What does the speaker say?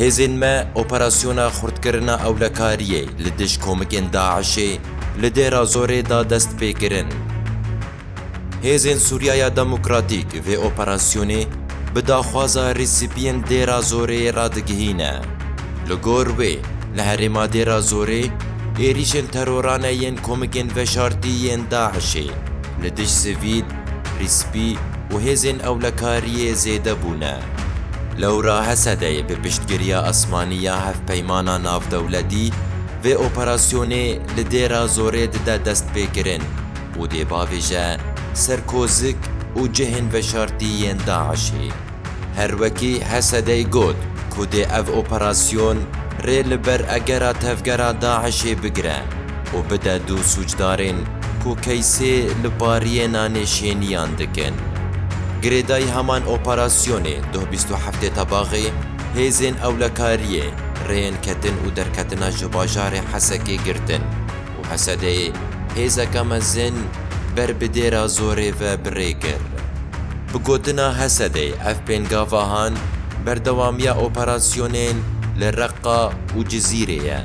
هێزên me operasyona xurtkirina ewlekariyê li dij komikên Daişê li Dêra Zorê da dest pêkirin. Hêzên Sûriyaya Demokratîk vê operasyonê bi daxwaza rêsipiyên Dêra Zorê radigihîne. Li gor wê, li herêma Dêra Zorê, êrişên terorane yên komikên veşartî yên Daişê li dij sivîl, rîspî û hêzên ewlekariyê zêde bûne. Lewra Hesedê bi piştgiriya esmaniya hevpeymana navdewletî vê operasyonê li Dêra Zorê dide destpêkirin û dê bavêje serkozik û cihên veşartî yên Daişê. Her wekî Hesedê got ku dê ev operasyon rê li ber egera tevgera Daişê bigire û bide dû sûcdarên ku keysê li bariyê nêşêniyan dikin. Girêdayî heman operasyonê 27 Tebaxê hêzên ewlekariyê rêyên ketin û derketina ji bajarê Hesekê girtin û Hesedê hêzeka mezin ber bi Dêra Zorê ve birê kir. Bi gotina Hesedê ev pêngavahan berdewamiya operasyonên li Reqqa û Cizîrê ye.